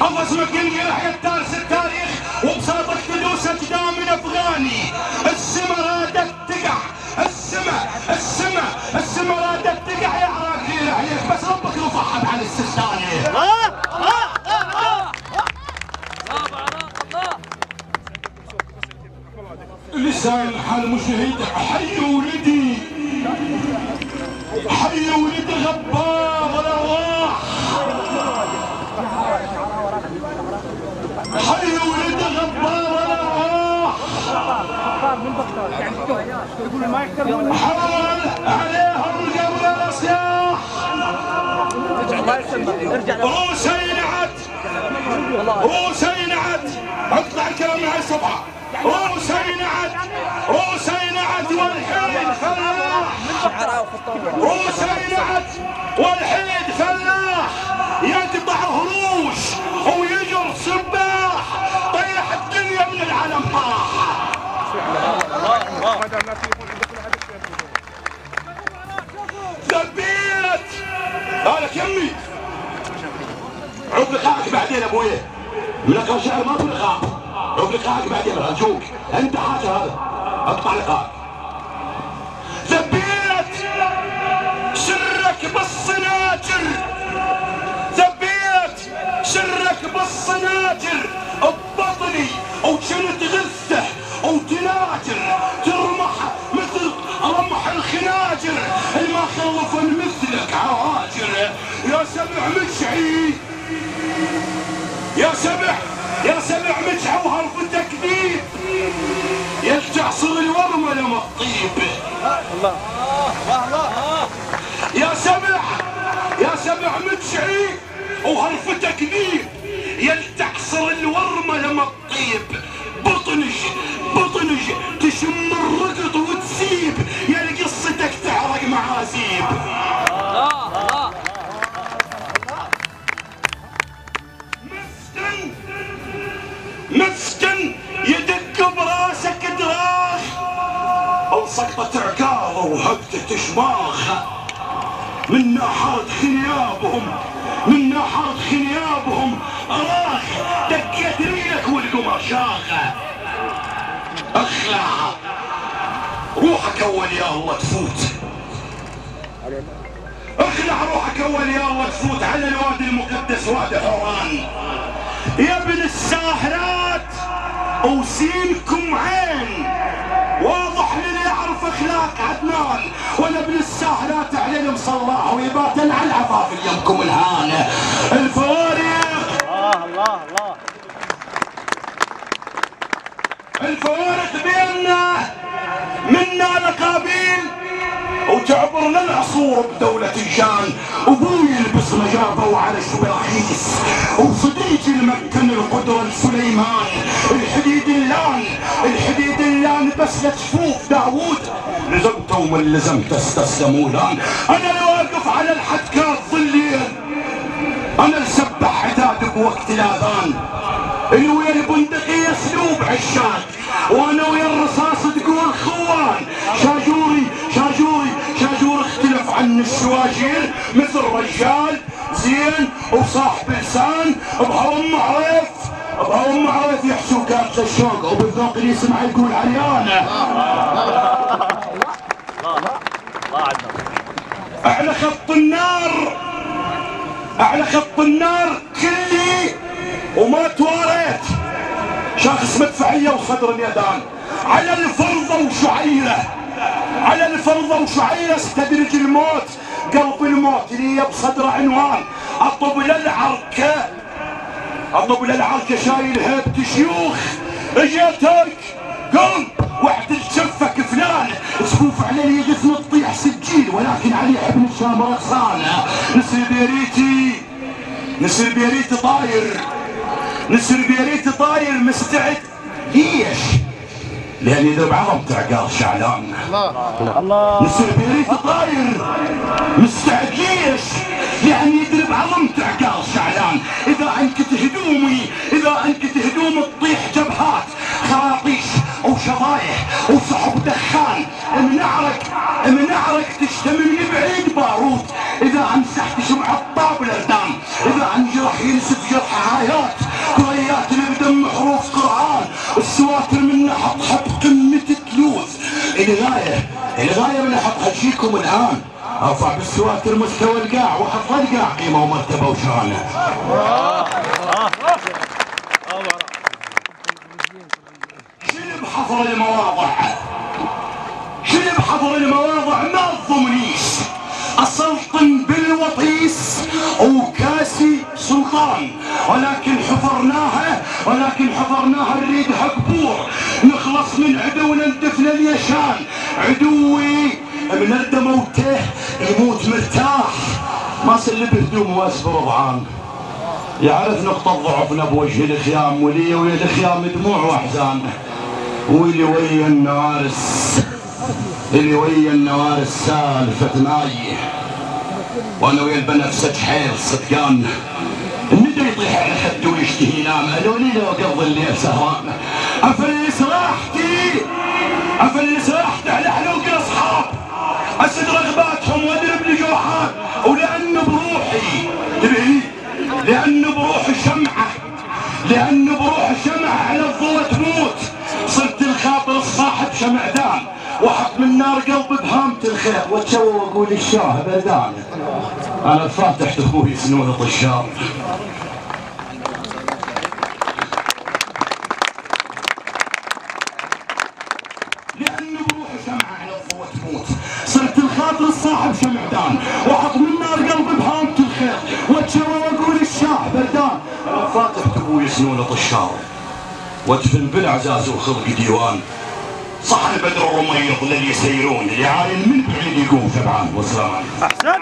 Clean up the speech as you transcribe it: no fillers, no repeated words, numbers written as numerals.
الله اسمك ينقرح قتال التاريخ وبساطك تدوس اجدام من افغاني. السما رادت تقع، السما رادت تقع يا عراقيل عليك، بس ربك رفعها على السستاني. لسان حال مشهد حي ولدي، حي ولدي غبار الارواح، حي ولدي غبار الارواح. حول عليها الرجال والاصياح، روسي نعت، روسي نعت، اقطع الكلام من هاي الصفحه. روسي نعت والحيد فلاح، روسي نعت والحيد فلاح، يقطع هروش ويجر سباح، طيح الدنيا من العالم طاح. ذبيت قالك يمي عقب لقائك بعدين ابوي، من لقاء شعر ما في لقاء، عقب لقائك بعدين ارجوك، انت حاجه هذا اقطع لقائك. ذبيت سرك بالصناجر، ذبيت سرك بالصناجر ببطني وكنت غثه وتناجر، ترمح مثل رمح الخناجر، ما خلف مثلك عواجر. يا سبع مشعي، يا سبع مشعي وهرف تكذيب، يلتعصر الورمه لما الطيب. الله يا سبع مشعي وهرف تكذيب، يلتعصر الورمه لما الطيب. بطنج تشم الرقط وتسيب، يا قصتك تعرق معازيب. مسكن يدق براسك دراخ، او سقطة عكاظه وهبتة شماخ. من ناحرة خنيابهم راخ، دقيت ريلك والقمر شاخه. اخلع روحك اول يا الله تفوت، اخلع روحك اول يا الله تفوت على الوادي المقدس وادي حوران. يا ابن الساهرات وسينكم عين، واضح للي يعرف اخلاق عدنان، ولا ابن الساهرات عليهم صلاح ويبات على العفاف اليمكم الهان. الفوارق الفوارق بيننا منا لقابيل، وتعبرنا العصور بدولة الجان. ابوي يلبس مجابه وعلى الشبراخيس، وصديقي المكن القدرة لسليمان. الحديد اللان بس لتشوف داوود، لزمته من لزمته استسلموا لان. انا اللي واقف على الحدكات ظلين، انا اللي سبح عتاد بوقت الاذان، اللي ويا البندقية اسلوب عشاق، وانا ويا الرصاص تقول خوان. شاجور اختلف عن الشواجير، مثل رجال زين وصاحب لسان. بهوام عريف يحشو كارت الشوق، وبالذوق اللي يسمع يقول عريانه. اعلى خط النار كلي وما تواريت، شخص مدفعية وصدر اليدان. على الفرضة وشعيرة استدرج الموت، قلب الموت لي بصدر عنوان. اطب للعركة شايل هيبة شيوخ، اجيتك قم واعدل شفك فلان. سقوف علي غثن تطيح سجيل، ولكن علي ابن الشام رقصانه. نسر بيريتي طاير مستعد. ليش؟ لأن يضرب عظم تعقال شعلان. الله نسر بيريتي طاير مستعد. ليش؟ لأن يضرب عظم تعقال شعلان. إذا أنكت هدوم تطيح جبهات، خراطيش وشظايح وسحب دخان. منعرك تشتمل بعيد بارود. إذا أمسحت شمع الطابلة دام، إذا أنجرح صاح ينسف جرح آيات كريات اللي بدم حروف قرآن السواتر من نحطها بقمة التلوث. الغاية من نحطها تجيكم الآن ارفع بالسواتر مستوى القاع واحط القاع قيمة ومرتبة وشانة. شنو بحضر المواضع؟ شنو بحضر المواضع؟ ما تضمنيش اسلطن بالوطيس وكاسي سلطان، ولكن حفرناها نريدها قبور نخلص من عدونا ندفن اليشان. عدوي من ارد موته يموت مرتاح ما سلب هدوم واسبر رضعان. يعرف نقطة ضعفنا بوجه الخيام ولي ويا الخيام دموع واحزان. واللي ويا النوارس سالفة ماي وانا ويا البنفسج حيل صدقان. الندى يطيح على خده ويشتهي ينام انا وليلة وقضي الليل سهران. افلس راحتي على حلوق الاصحاب اسد رغباتهم واضرب لجوحات. ولان بروحي تبعي لان بروحي شمعة على الضوء تموت. صرت الخاطر الصاحب شمعدان واحط من نار قلبي بهامة الخير واتشوى واقول الشاه بردان. انا فاتح اخوي سنون طشار لأن بروحي شمعة على الضوء تموت. صرت الخاطر الصاحب شمعدان واحط من نار قلبي بهامة الخير واتشوى واقول الشاه بردان. انا فاتح ابوي سنون طشار وادفن بالعزاز وخلق ديوان. صح البدر الرميض للي يسيرون اللي عاين من بعيد يقوم شبعان. والسلام عليكم. احسنت.